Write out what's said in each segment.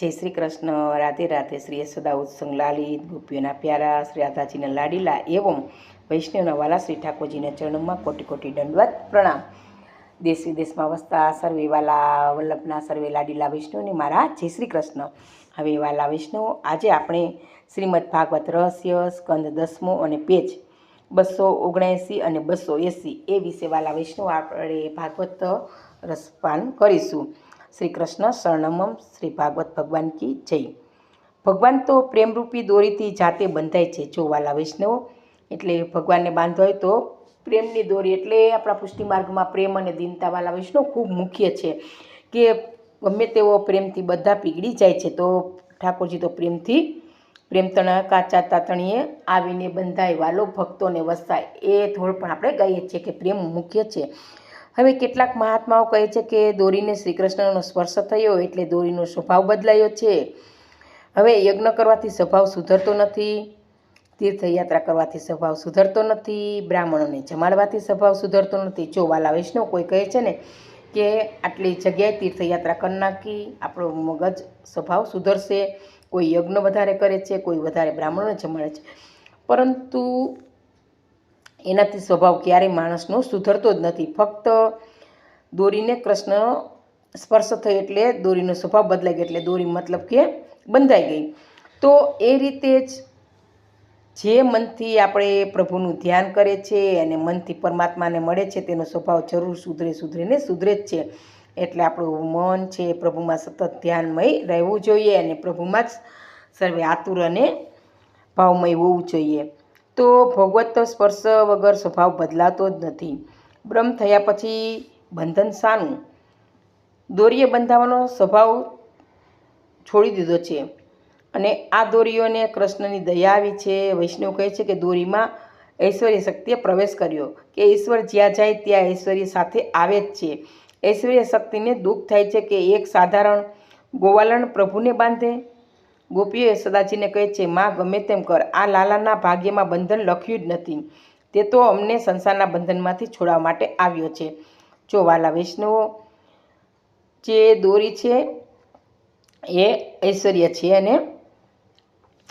જય શ્રી કૃષ્ણ, રાધે રાધે. શ્રી યશોદા ઉત્સંગ લાલિત, ગોપીઓના પ્યારા, શ્રી રાધાજીના લાડીલા એવં વૈષ્ણવના વાલા શ્રી ઠાકોરજીના ચરણોમાં કોટી કોટી દંડવત પ્રણામ. દેશ વિદેશમાં વસતા સર્વે વાલા વલ્લભના સર્વે લાડીલા વૈષ્ણવને મારા જય શ્રી કૃષ્ણ. હવે વાલા વૈષ્ણવો, આજે આપણે શ્રીમદ ભાગવત રહસ્ય સ્કંદ 10મો અને પેજ 279 અને 280 એ વિશે વાલા વૈષ્ણવ આપણે ભાગવત રસપાન કરીશું. શ્રી કૃષ્ણ શરણમમ. શ્રી ભાગવત ભગવાન કી જય. ભગવાન તો પ્રેમરૂપી દોરીથી જાતે બંધાય છે. જો વાલા વૈષ્ણવો, એટલે ભગવાનને બાંધવા હોય તો પ્રેમની દોરી, એટલે આપણા પુષ્ટિ માર્ગમાં પ્રેમ અને દીનતા વાલા વૈષ્ણવ ખૂબ મુખ્ય છે. કે ગમે તેવો પ્રેમથી બધા પીગળી જાય છે, તો ઠાકોરજી તો પ્રેમ તણા કાચા તાતણીએ આવીને બંધાય, વાલો ભક્તોને વસાય. એ થોડ પણ આપણે કહીએ છીએ કે પ્રેમ મુખ્ય છે. હવે કેટલાક મહાત્માઓ કહે છે કે દોરીને શ્રી કૃષ્ણનો સ્પર્શ થયો એટલે દોરીનો સ્વભાવ બદલાયો છે. હવે યજ્ઞ કરવાથી સ્વભાવ સુધરતો નથી, તીર્થયાત્રા કરવાથી સ્વભાવ સુધરતો નથી, બ્રાહ્મણોને જમાડવાથી સ્વભાવ સુધરતો નથી. જો વાલા વૈષ્ણવ કોઈ કહે છે ને કે આટલી જગ્યાએ તીર્થયાત્રા કરી નાખી, આપણો મગજ સ્વભાવ સુધરશે, કોઈ યજ્ઞ વધારે કરે છે, કોઈ વધારે બ્રાહ્મણોને જમાડે છે, પરંતુ એનાથી સ્વભાવ ક્યારેય માણસનો સુધરતો જ નથી. ફક્ત દોરીને કૃષ્ણ સ્પર્શ થયો એટલે દોરીનો સ્વભાવ બદલાઈ ગયો, એટલે દોરી મતલબ કે બંધાઈ ગઈ. તો એ રીતે જ જે મનથી આપણે પ્રભુનું ધ્યાન કરે છે અને મનથી પરમાત્માને મળે છે, તેનો સ્વભાવ જરૂર સુધરે જ છે. એટલે આપણું મન છે પ્રભુમાં સતત ધ્યાનમય રહેવું જોઈએ અને પ્રભુમાં જ સર્વે આતુર અને ભાવમય હોવું જોઈએ. તો ભગવત સ્પર્શ વગર સ્વભાવ બદલાતો જ નથી. બ્રહ્મ થયા પછી બંધન શાનું? દોરીએ બંધાવાનો સ્વભાવ છોડી દીધો છે અને આ દોરીઓને કૃષ્ણની દયા આવી છે. વૈષ્ણવ કહે છે કે દોરીમાં ઐશ્વર્ય શક્તિએ પ્રવેશ કર્યો, કે ઈશ્વર જ્યાં જાય ત્યાં ઐશ્વર્ય સાથે આવે જ છે. ઐશ્વર્ય શક્તિને દુઃખ થાય છે કે એક સાધારણ ગોવાલણ પ્રભુને બાંધે. ગોપીઓ યશોદાજીને કહે છે, માં ગમે તેમ કર, આ લાલાના ભાગ્યમાં બંધન લખ્યું જ નથી. તે તો અમને સંસારના બંધનમાંથી છોડાવવા માટે આવ્યો છે. જો વાલા વૈષ્ણવો, જે દોરી છે એ ઐશ્વર્ય છે અને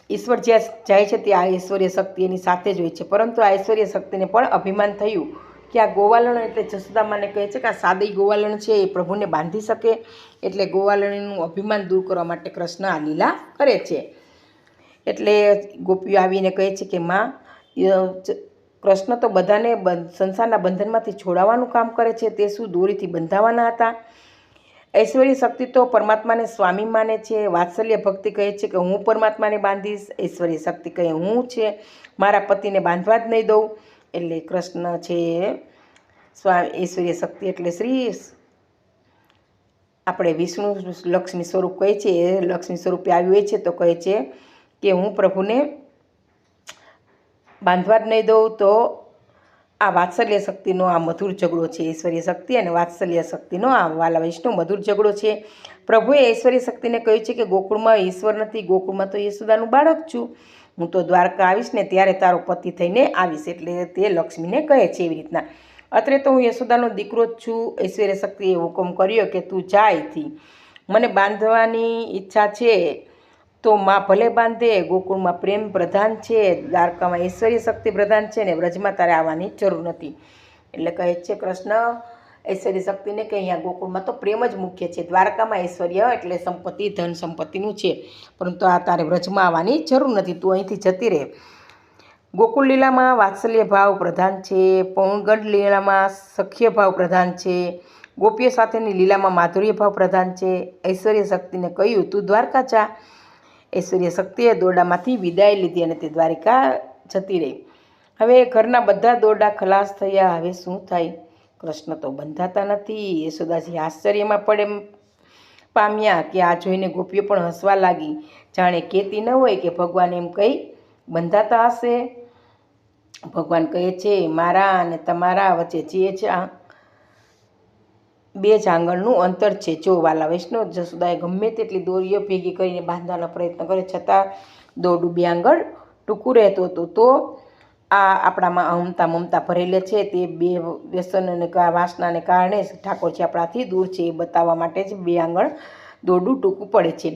ઈશ્વર જ્યાં જાય છે ત્યાં ઐશ્વર્ય શક્તિ એની સાથે જ હોય છે. પરંતુ આ ઐશ્વર્ય શક્તિને પણ અભિમાન થયું કે આ ગોવાલણ, એટલે જસોદામાને કહે છે કે આ સાદી ગોવાલણ છે એ પ્રભુને બાંધી શકે, એટલે ગોવાલણનું અભિમાન દૂર કરવા માટે કૃષ્ણ આ લીલા કરે છે. એટલે ગોપીઓ આવીને કહે છે કે માં, કૃષ્ણ તો બધાને સંસારના બંધનમાંથી છોડાવવાનું કામ કરે છે, તે શું દોરીથી બંધાવાના હતા? ઐશ્વર્ય શક્તિ તો પરમાત્માને સ્વામી માને છે. વાત્સલ્ય ભક્તિ કહે છે કે હું પરમાત્માને બાંધીશ. ઐશ્વર્ય શક્તિ કહે હું છે મારા પતિને બાંધવા જ નહીં દઉં. એટલે કૃષ્ણ છે સ્વામી, ઐશ્વર્ય શક્તિ એટલે શ્રી આપણે વિષ્ણુ લક્ષ્મી સ્વરૂપ કહે છે, એ લક્ષ્મી સ્વરૂપે આવ્યું હોય છે. તો કહે છે કે હું પ્રભુને બાંધવા જ નહીં દઉં. તો આ વાત્સલ્ય શક્તિનો આ મધુર ઝઘડો છે. ઐશ્વર્ય શક્તિ અને વાત્સલ્ય શક્તિનો આ વાલા વૈષ્ણવ મધુર ઝઘડો છે. પ્રભુએ ઐશ્વર્ય શક્તિને કહ્યું છે કે ગોકુળમાં ઈશ્વર નથી, ગોકુળમાં તો યશોદાનું બાળક છું. હું તો દ્વારકા આવીશ ને ત્યારે તારો પતિ થઈને આવીશ. એટલે તે લક્ષ્મીને કહે છે એવી રીતના. અત્રે તો હું યશોદાનો દીકરો જ છું. ઐશ્વર્ય શક્તિએ હુકમ કર્યો કે તું જા અહીંથી, મને બાંધવાની ઈચ્છા છે તો માં ભલે બાંધે. ગોકુળમાં પ્રેમ પ્રધાન છે, દ્વારકામાં ઐશ્વર્ય શક્તિ પ્રધાન છે, ને વ્રજમાં તારે આવવાની જરૂર નથી. એટલે કહે છે કૃષ્ણ ઐશ્વર્ય શક્તિને કે અહીંયા ગોકુળમાં તો પ્રેમ જ મુખ્ય છે, દ્વારકામાં ઐશ્વર્ય એટલે સંપત્તિ, ધન સંપત્તિનું છે, પરંતુ આ તારે વ્રજમાં આવવાની જરૂર નથી, તું અહીંથી જતી રહે. ગોકુળ લીલામાં વાત્સલ્ય ભાવ પ્રધાન છે, પૌણગઢ લીલામાં સખ્ય ભાવ પ્રધાન છે, ગોપીઓ સાથેની લીલામાં માધુર્ય ભાવ પ્રધાન છે. ઐશ્વર્ય શક્તિને કહ્યું તું દ્વારકા જા. ઐશ્વર્ય શક્તિએ દોરડામાંથી વિદાય લીધી અને તે દ્વારિકા જતી રહી. હવે ઘરના બધા દોરડા ખલાસ થયા. હવે શું થાય? કૃષ્ણ તો બંધાતા નથી. યશોદાજી આશ્ચર્યમાં પામ્યા કે આ જોઈને ગોપીઓ પણ હસવા લાગી, જાણે કહેતી ન હોય કે ભગવાન એમ કંઈ બંધાતા હશે. ભગવાન કહે છે મારા અને તમારા વચ્ચે જે બે જ આંગળનું અંતર છે. જો વાલા વૈષ્ણવ, જસોદાએ ગમે તેટલી દોરીઓ ભેગી કરીને બાંધવાનો પ્રયત્ન કરે, છતાં દોરડું બે આંગળ ટૂંકું રહેતું હતું. તો આ આપણામાં અહમતા મમતા ભરેલે છે, તે બે વ્યસન અને વાસનાને કારણે ઠાકોરજી આપણાથી દૂર છે એ બતાવવા માટે જ બે આંગળ દોરડું ટૂંકું પડે છે.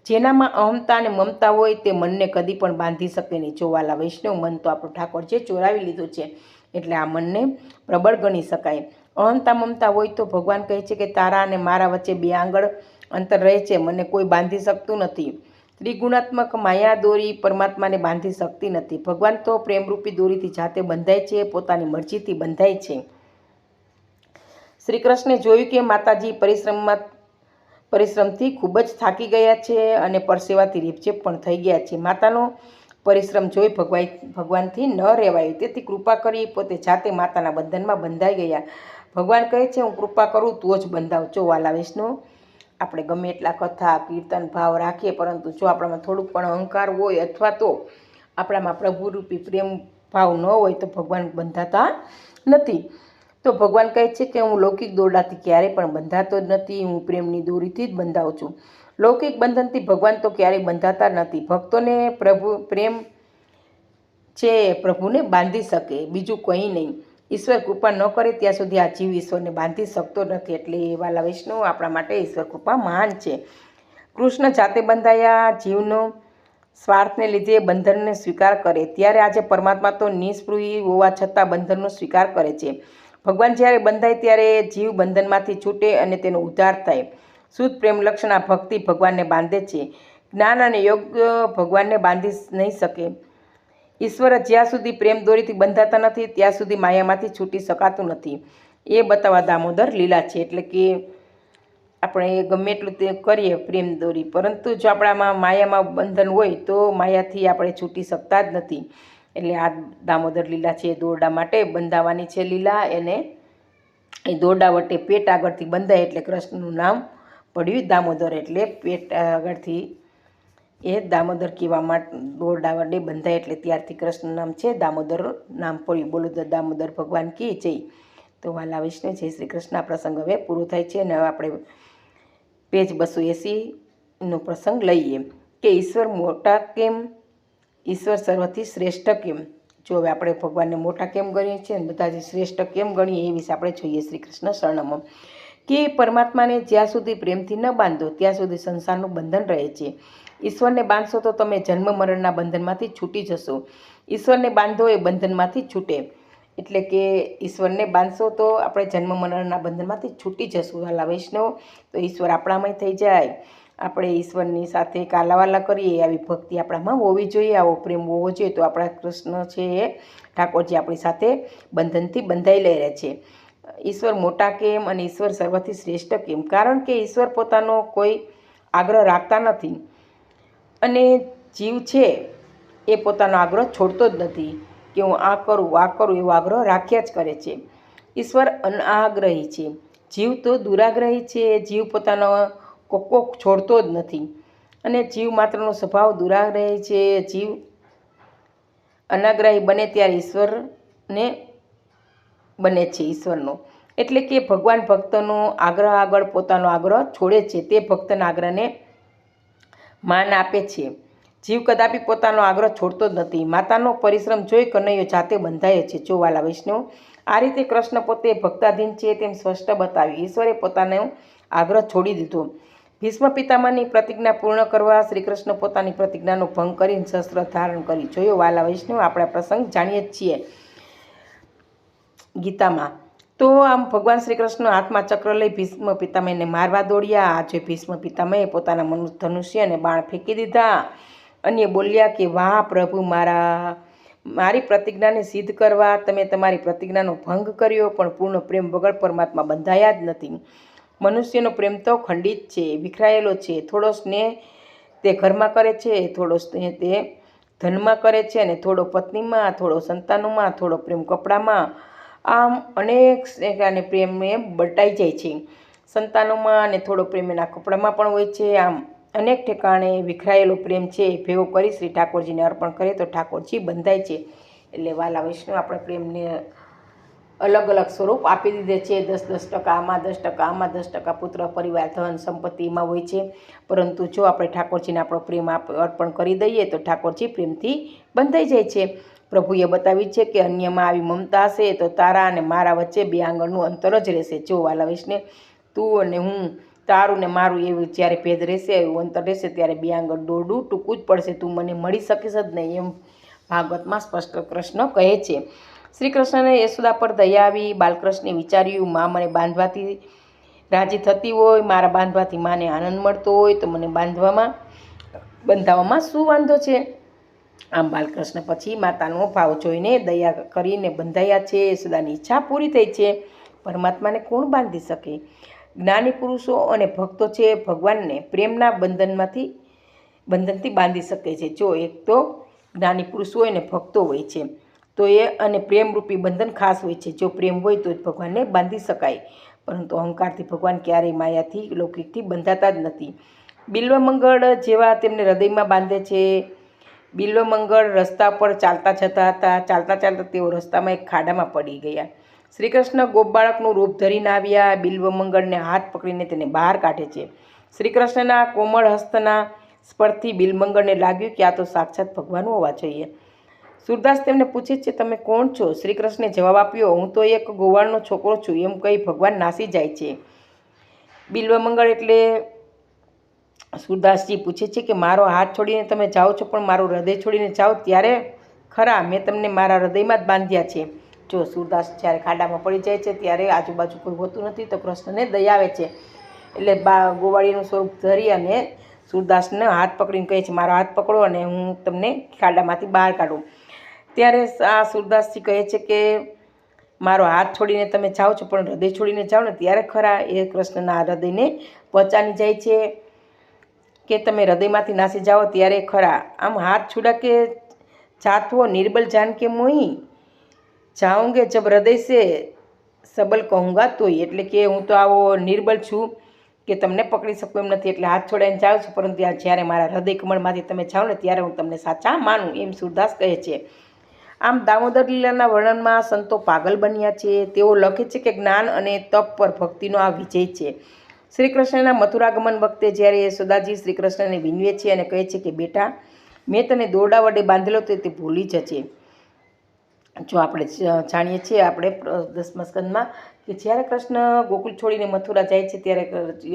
જેનામાં અહમતા અને મમતા હોય તે મનને કદી પણ બાંધી શકે નહીં. જો વાલા વૈષ્ણવ, મન તો આપણું ઠાકોરજીએ ચોરાવી લીધું છે, એટલે આ મનને પ્રબળ ગણી શકાય. અહમતા મમતા હોય તો ભગવાન કહે છે કે તારા અને મારા વચ્ચે 2 આંગળ અંતર રહે છે, મને કોઈ બાંધી શકતું નથી. ત્રિગુણાત્મક માયા દોરી પરમાત્માને બાંધી શકતી નથી. ભગવાન તો પ્રેમરૂપી દોરીથી જાતે બંધાય છે, પોતાની મરજીથી બંધાય છે. શ્રી કૃષ્ણે જોયું કે માતાજી પરિશ્રમથી ખૂબ જ થાકી ગયા છે અને પરસેવાથી રીપઝેપ પણ થઈ ગયા છે. માતાનો પરિશ્રમ જોઈ ભગવાનથી ન રહેવાયું, તેથી કૃપા કરી પોતે જાતે માતાના બંધનમાં બંધાઈ ગયા. ભગવાન કહે છે, હું કૃપા કરું તો જ બંધાવજો. વાલા વિષ્ણુ, આપણે ગમે એટલા કથા કીર્તન ભાવ રાખીએ, પરંતુ જો આપણામાં થોડુંક પણ અહંકાર હોય અથવા તો આપણામાં પ્રભુરૂપી પ્રેમ ભાવ ન હોય તો ભગવાન બંધાતા નથી. તો ભગવાન કહે છે કે હું લૌકિક દોરડાથી ક્યારેય પણ બંધાતો જ નથી, હું પ્રેમની દોરીથી જ બંધાવું છું. લૌકિક બંધનથી ભગવાન તો ક્યારેય બંધાતા નથી. ભક્તોને પ્રેમ છે પ્રભુને બાંધી શકે, બીજું કંઈ નહીં. ઈશ્વર કૃપા ન કરે ત્યાં સુધી આ જીવ ઈશ્વરને બાંધી શકતો નથી. એટલે વાલા વૈષ્ણવ, આપણા માટે ઈશ્વર કૃપા મહાન છે. કૃષ્ણ જાતે બંધાયા, જીવનો સ્વાર્થને લીધે બંધનને સ્વીકાર કરે, ત્યારે આજે પરમાત્મા તો નિસ્પૃહી હોવા છતાં બંધનનો સ્વીકાર કરે છે. ભગવાન જ્યારે બંધાય ત્યારે જીવ બંધનમાંથી છૂટે અને તેનો ઉદ્ધાર થાય. શુદ્ધ પ્રેમ લક્ષણા ભક્તિ ભગવાનને બાંધે છે. જ્ઞાન અને યોગ્ય ભગવાનને બાંધી નહીં શકે. ઈશ્વર જ્યાં સુધી પ્રેમ દોરીથી બંધાતા નથી ત્યાં સુધી માયામાંથી છૂટી શકાતું નથી. એ બતાવવા દામોદર લીલા છે. એટલે કે આપણે ગમે એટલું તે કરીએ પ્રેમ દોરી, પરંતુ જો આપણામાં માયામાં બંધન હોય તો માયાથી આપણે છૂટી શકતા જ નથી. એટલે આ દામોદર લીલા છે, દોરડા માટે બંધાવવાની છે લીલા. એને એ દોરડા વટે પેટ આગળથી બંધાય એટલે કૃષ્ણનું નામ પડ્યું દામોદર. એટલે પેટ આગળથી એ દામોદર કહેવા માટે દોરડા વડે બંધાય એટલે ત્યારથી કૃષ્ણ નામ છે દામોદર નામ પડ્યું. બોલો દામોદર ભગવાન કી જય. તો વાલા વિષ્ણુ, જય શ્રી કૃષ્ણ. પ્રસંગ હવે પૂરો થાય છે અને હવે આપણે પેજ 280નો પ્રસંગ લઈએ કે ઈશ્વર મોટા કેમ, ઈશ્વર સર્વથી શ્રેષ્ઠ કેમ. જો હવે આપણે ભગવાનને મોટા કેમ ગણીએ છીએ અને બધાથી શ્રેષ્ઠ કેમ ગણીએ એ વિશે આપણે જોઈએ. શ્રી કૃષ્ણ શરણમ. કે પરમાત્માને જ્યાં સુધી પ્રેમથી ન બાંધો ત્યાં સુધી સંસારનું બંધન રહે છે. ઈશ્વરને બાંધશો તો તમે જન્મ મરણના બંધનમાંથી છૂટી જશો. ઈશ્વરને બાંધો એ બંધનમાંથી છૂટે. એટલે કે ઈશ્વરને બાંધશો તો આપણે જન્મ મરણના બંધનમાંથી છૂટી જશું. વાલા વૈષ્ણવ, તો ઈશ્વર આપણામાં થઈ જાય. આપણે ઈશ્વરની સાથે કાલાવાલા કરીએ આવી ભક્તિ આપણામાં હોવી જોઈએ, આવો પ્રેમ હોવો જોઈએ. તો આપણા કૃષ્ણ છે એ ઠાકોરજી આપણી સાથે બંધનથી બંધાઈ લઈ રહે છે. ઈશ્વર મોટા કેમ અને ઈશ્વર સર્વથી શ્રેષ્ઠ કેમ? કારણ કે ઈશ્વર પોતાનો કોઈ આગ્રહ રાખતા નથી અને જીવ છે એ પોતાનો આગ્રહ છોડતો જ નથી કે હું આ કરું એવો આગ્રહ રાખ્યા જ કરે છે. ઈશ્વર અનાગ્રહી છે, જીવ તો દુરાગ્રહી છે. જીવ પોતાનો કોક છોડતો જ નથી અને જીવ માત્રનો સ્વભાવ દુરાગ્રહી છે. જીવ અનાગ્રહી બને ત્યારે ઈશ્વરને બને છે ઈશ્વરનો. એટલે કે ભગવાન ભક્તનો આગ્રહ આગળ પોતાનો આગ્રહ છોડે છે. તે ભક્તના આગ્રહને માન આપે છે. જીવ કદાપી પોતાનો આગ્રહ છોડતો જ નથી. માતાનો પરિશ્રમ જોઈ કનૈયો જાતે બંધાય છે. જો વાલા વૈષ્ણવ, આ રીતે કૃષ્ણ પોતે ભક્તાધીન છે તેમ સ્પષ્ટ બતાવ્યું. ઈશ્વરે પોતાનો આગ્રહ છોડી દીધો. ભીષ્મ પિતામહની પ્રતિજ્ઞા પૂર્ણ કરવા શ્રી કૃષ્ણ પોતાની પ્રતિજ્ઞાનો ભંગ કરીને શસ્ત્ર ધારણ કરી. જોયો વાલા વૈષ્ણવ, આપણે પ્રસંગ જાણીએ જ છીએ ગીતામાં. તો આમ ભગવાન શ્રી કૃષ્ણ હાથમાં ચક્ર લઈ ભીષ્મ પિતામહને મારવા દોડ્યા. આજે ભીષ્મ પિતામહે પોતાના ધનુષ્ય અને બાણ ફેંકી દીધા. અન્ય બોલ્યા કે વાહ પ્રભુ, મારી પ્રતિજ્ઞાને સિદ્ધ કરવા તમે તમારી પ્રતિજ્ઞાનો ભંગ કર્યો, પણ પૂર્ણ પ્રેમ વગર પરમાત્મા બંધાયા જ નથી. મનુષ્યનો પ્રેમ તો ખંડિત છે, વિખરાયેલો છે. થોડો સ્નેહ તે ઘરમાં કરે છે, થોડો સ્નેહ તે ધનમાં કરે છે, અને થોડો પત્નીમાં, થોડો સંતાનોમાં, થોડો પ્રેમ કપડામાં. આમ અનેક અને પ્રેમ એ બટાઈ જાય છે. સંતાનોમાં અને થોડો પ્રેમ એના કપડામાં પણ હોય છે. આમ અનેક ઠેકાણે વિખરાયેલો પ્રેમ છે ભેગો કરી શ્રી ઠાકોરજીને અર્પણ કરે તો ઠાકોરજી બંધાય છે. એટલે વાલા વૈષ્ણવ, આપણે પ્રેમને અલગ અલગ સ્વરૂપ આપી દીધે છે. 10% આમાં, 10% આમાં, 10% પુત્ર પરિવાર ધન સંપત્તિમાં હોય છે. પરંતુ જો આપણે ઠાકોરજીને આપણો પ્રેમ અર્પણ કરી દઈએ તો ઠાકોરજી પ્રેમથી બંધાઈ જાય છે. પ્રભુએ બતાવ્યું છે કે અન્યમાં આવી મમતા હશે તો તારા અને મારા વચ્ચે 2 આંગળનું અંતર જ રહેશે. જો વાલા વૈષ્ણવ, તું અને હું તારું ને મારું એવું જ્યારે ભેદ રહેશે, એવું અંતર રહેશે, ત્યારે બે આંગળ દોરડું ટૂંકું જ પડશે, તું મને મળી શકીશ જ નહીં, એમ ભાગવતમાં સ્પષ્ટ કૃષ્ણ કહે છે. શ્રી કૃષ્ણને યશોદા પર દયા આવી. બાલકૃષ્ણે વિચાર્યું, મા મને બાંધવાથી રાજી થતી હોય, મારા બાંધવાથી માને આનંદ મળતો હોય, તો મને બંધાવવામાં શું વાંધો છે? આમ બાલકૃષ્ણ પછી માતાનો ભાવ જોઈને દયા કરીને બંધાયા છે. યશોદાની ઈચ્છા પૂરી થઈ છે. પરમાત્માને કોણ બાંધી શકે? જ્ઞાની પુરુષો અને ભક્તો છે ભગવાનને પ્રેમના બંધનથી બાંધી શકે છે. જો એક તો જ્ઞાની પુરુષ હોય ને ભક્તો હોય છે, તો એ અને પ્રેમરૂપી બંધન ખાસ હોય છે. જો પ્રેમ હોય તો જ ભગવાનને બાંધી શકાય, પરંતુ અહંકારથી ભગવાન ક્યારેય માયાથી લૌકિકથી બંધાતા જ નથી. બિલ્વમંગળ જેવા તેમને હૃદયમાં બાંધે છે. બિલ્વમંગળ રસ્તા પર ચાલતા જતા હતા. ચાલતા ચાલતા તેઓ રસ્તામાં એક ખાડામાં પડી ગયા. શ્રી કૃષ્ણ ગોપ બાળકનું રૂપ ધરીને આવ્યા. બિલ્વમંગળને હાથ પકડીને તેને બહાર કાઢે છે. શ્રી કૃષ્ણના કોમળ હસ્તના સ્પર્શથી બિલ્વમંગળને લાગ્યું કે આ તો સાક્ષાત ભગવાન હોવા જોઈએ. સૂરદાસ તેમને પૂછે છે, તમે કોણ છો? શ્રી કૃષ્ણે જવાબ આપ્યો, હું તો એક ગોવાળનો છોકરો છું. એમ કહી ભગવાન નાસી જાય છે. બિલ્વમંગળ એટલે સૂરદાસજી પૂછે છે કે મારો હાથ છોડીને તમે જાઓ છો, પણ મારું હૃદય છોડીને જાઓ ત્યારે ખરા. મેં તમને મારા હૃદયમાં જ બાંધ્યા છે. જો સૂરદાસ જ્યારે ખાડામાં પડી જાય છે ત્યારે આજુબાજુ કોઈ હોતું નથી, તો કૃષ્ણને દયા આવે છે. એટલે ગોવાળીનું સ્વરૂપ ધરી અને સૂરદાસને હાથ પકડીને કહે છે, મારો હાથ પકડો અને હું તમને ખાડામાંથી બહાર કાઢું. ત્યારે આ સૂરદાસજી કહે છે કે મારો હાથ છોડીને તમે જાઓ છો, પણ હૃદય છોડીને જાઓ ને ત્યારે ખરા. એ કૃષ્ણના હૃદયને પચાની જાય છે કે તમે હૃદયમાંથી નાસી જાઓ ત્યારે ખરા. આમ હાથ છોડા કે જાતવો નિર્બલ જાન કે મોહી જાઓગે જબ હૃદય સે સબલ કહુંગા તોય. એટલે કે હું તો આવો નિર્બલ છું કે તમને પકડી શકું એમ નથી, એટલે હાથ છોડાઈને જાઉં છું, પરંતુ જ્યારે મારા હૃદય કમળમાંથી તમે જાઓ ને ત્યારે હું તમને સાચા માનું, એમ સૂરદાસ કહે છે. આમ દામોદર લીલાના વર્ણનમાં સંતો પાગલ બન્યા છે. તેઓ લખે છે કે જ્ઞાન અને તપ પર ભક્તિનો આ વિજય છે. શ્રી કૃષ્ણના મથુરાગમન વખતે જ્યારે યશોદાજી શ્રી કૃષ્ણને વિનવે છે અને કહે છે કે બેટા, મેં તને દોરડા વડે બાંધેલો તો તે ભૂલી જશે. જો આપણે જાણીએ છીએ આપણે 10મા સ્કંદમાં કે જ્યારે કૃષ્ણ ગોકુલ છોડીને મથુરા જાય છે ત્યારે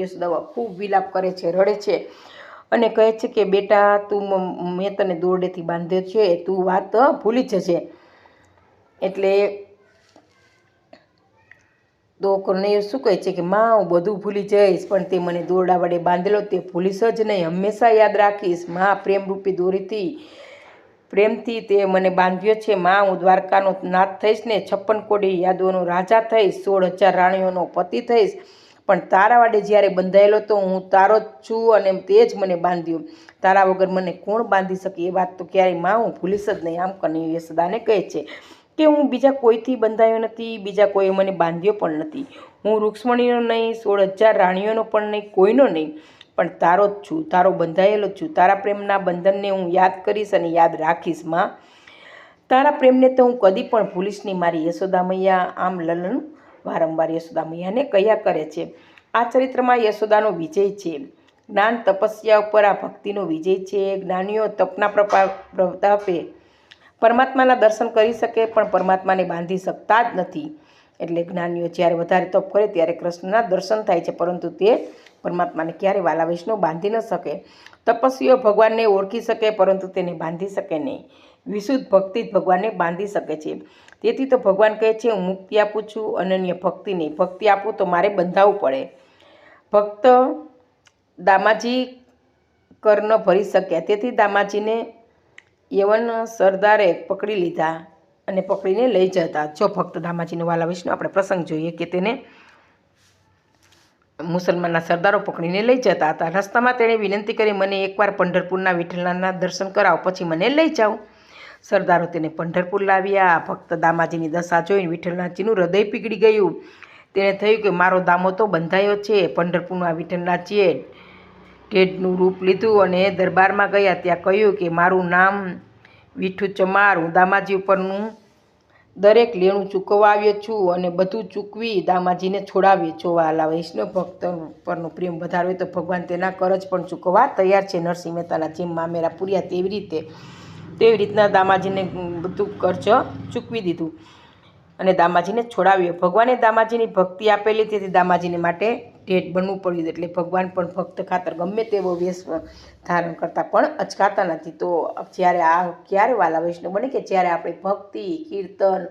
યશોદા ખૂબ વિલાપ કરે છે, રડે છે અને કહે છે કે બેટા, મેં તને દોરડેથી બાંધ્યો છે, તું વાત ભૂલી જશે. એટલે તો કનૈયો શું કહે છે કે માં, હું બધું ભૂલી જઈશ, પણ તે મને દોરડા વડે બાંધેલો તે ભૂલીશ જ નહીં, હંમેશા યાદ રાખીશ. માં, પ્રેમરૂપી દોરીથી પ્રેમથી તે મને બાંધ્યો છે. માં, હું દ્વારકાનો નાથ થઈશ ને 56 કોટી યાદવોનો રાજા થઈશ, 16,000 રાણીઓનો પતિ થઈશ, પણ તારા વડે જ્યારે બંધાયેલો તો હું તારો જ છું અને તે જ મને બાંધ્યો. તારા વગર મને કોણ બાંધી શકે? એ વાત તો ક્યારેય માં હું ભૂલીશ જ નહીં. આમ કનૈયો યશોદાને કહે છે કે હું બીજા કોઈથી બંધાયો નથી, બીજા કોઈએ મને બાંધ્યો પણ નથી. હું રૂક્ષ્મણીનો નહીં, 16,000 રાણીઓનો પણ નહીં, કોઈનો નહીં, પણ તારો જ છું, તારો બંધાયેલો જ છું. તારા પ્રેમના બંધનને હું યાદ કરીશ અને યાદ રાખીશ. માં, તારા પ્રેમને તો હું કદી પણ ભૂલીશ નહીં, મારી યશોદા મૈયા. આમ લલન વારંવાર યશોદા મૈયાને કહ્યા કરે છે. આ ચરિત્રમાં યશોદાનો વિજય છે. જ્ઞાન તપસ્યા ઉપર આ ભક્તિનો વિજય છે. જ્ઞાનીઓ તપના પ્રતાપે પરમાત્માના દર્શન કરી શકે, પણ પરમાત્માને બાંધી શકતા જ નથી. એટલે જ્ઞાનીઓ જ્યારે વધારે તપ કરે ત્યારે કૃષ્ણના દર્શન થાય છે, પરંતુ તે પરમાત્માને ક્યારે વાલા વૈષ્ણવ બાંધી ન શકે. તપસ્વીઓ ભગવાનને ઓળખી શકે, પરંતુ તેને બાંધી શકે નહીં. વિશુદ્ધ ભક્તિ જ ભગવાનને બાંધી શકે છે. તેથી તો ભગવાન કહે છે, હું મુક્તિ આપું છું, અનન્ય ભક્તિ નહીં. ભક્તિ આપું તો મારે બંધાવવું પડે. ભક્ત દામાજી કર ન ભરી શક્યા, તેથી દામાજીને યવન સરદારે પકડી લીધા અને પકડીને લઈ જતા. જો ભક્ત દામાજીનો વાલા વૈષ્ણવ આપણે પ્રસંગ જોઈએ કે તેને મુસલમાનના સરદારો પકડીને લઈ જતા હતા. રસ્તામાં તેણે વિનંતી કરી, મને એકવાર પંઢરપુરના વિઠ્ઠલના દર્શન કરાવો, પછી મને લઈ જાઓ. સરદારો તેને પંઢરપુર લાવ્યા. ભક્ત દામાજીની દશા જોઈને વિઠ્ઠલનાથજીનું હૃદય પીગળી ગયું. તેને થયું કે મારો દામો તો બંધાયો છે. પંઢરપુરના વિઠ્ઠલનાથજીએ ઢેઢનું રૂપ લીધું અને દરબારમાં ગયા. ત્યાં કહ્યું કે મારું નામ વિઠ્ઠુ ચમાર, હું દામાજી ઉપરનું દરેક લેણું ચૂકવવા આવ્યો છું અને બધું ચૂકવી દામાજીને છોડાવ્યો. જો વાલા વૈષ્ણવ ભક્ત પરનો પ્રેમ વધારવે તો ભગવાન તેના કરજ પણ ચૂકવવા તૈયાર છે. નરસિંહ મહેતાના જેમ મામેરા પૂર્યા તેવી રીતના દામાજીને બધું કર્જ ચૂકવી દીધું અને દામાજીને છોડાવ્યો. ભગવાને દામાજીની ભક્તિ આપેલી, તેથી દામાજીને માટે ઢેટ બનવું પડ્યું. એટલે ભગવાન પણ ભક્ત ખાતર ગમે તેવો વેશ ધારણ કરતાં પણ અચકાતા નથી. તો જ્યારે આ ક્યારે વાલા વૈષ્ણવ બને કે જ્યારે આપણે ભક્તિ કીર્તન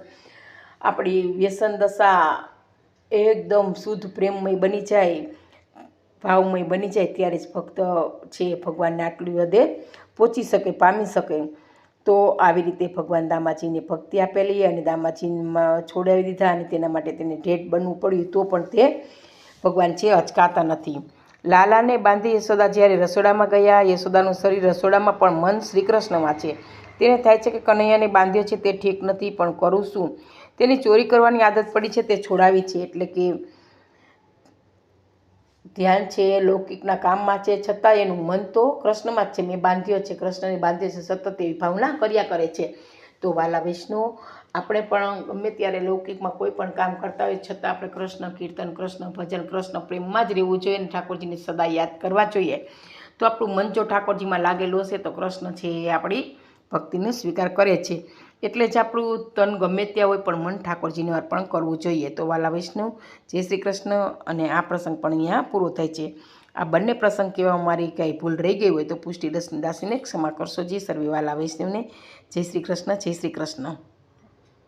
આપણી વ્યસન દશા એકદમ શુદ્ધ પ્રેમમય બની જાય, ભાવમય બની જાય, ત્યારે જ ભક્ત છે ભગવાનને આટલી હદે પહોંચી શકે, પામી શકે. તો આવી રીતે ભગવાન દામાજીને ભક્તિ આપેલી અને દામાજીમાં છોડાવી દીધા અને તેના માટે તેને ઢેટ બનવું પડ્યું. તો પણ તે ભગવાન છે અચકાતા નથી. લાલાને બાંધી યશોદા જ્યારે રસોડામાં ગયા, યશોદાનું શરીર રસોડામાં પણ મન શ્રી કૃષ્ણમાં છે. તેને થાય છે કે કનૈયાને બાંધ્યો છે તે ઠીક નથી, પણ કરું શું? તેની ચોરી કરવાની આદત પડી છે, તે છોડાવી છે. એટલે કે ધ્યાન છે લૌકિકના કામમાં છે, છતાં એનું મન તો કૃષ્ણમાં જ છે. મેં બાંધ્યો છે, કૃષ્ણને બાંધ્યો છે, સતત એવી ભાવના કર્યા કરે છે. તો વાલા વૈષ્ણવ, આપણે પણ ગમે ત્યારે લૌકિકમાં કોઈ પણ કામ કરતા હોય છતાં આપણે કૃષ્ણ કીર્તન, કૃષ્ણ ભજન, કૃષ્ણ પ્રેમમાં જ રહેવું જોઈએ અને ઠાકોરજીને સદા યાદ કરવા જોઈએ. તો આપણું મન જો ઠાકોરજીમાં લાગેલું હશે તો કૃષ્ણ છે એ આપણી ભક્તિને સ્વીકાર કરે છે. એટલે જ આપણું તન ગમે ત્યાં હોય પણ મન ઠાકોરજીને અર્પણ કરવું જોઈએ. તો વાલા વૈષ્ણવ, જય શ્રી કૃષ્ણ. અને આ પ્રસંગ પણ અહીંયા પૂરો થાય છે. આ બંને પ્રસંગ કહેવામાં મારી કાંઈ ભૂલ રહી ગઈ હોય તો પુષ્ટિ દાસીને ક્ષમા કરશો. જી સર્વે વાલા વૈષ્ણવને જય શ્રી કૃષ્ણ, જય શ્રી કૃષ્ણ.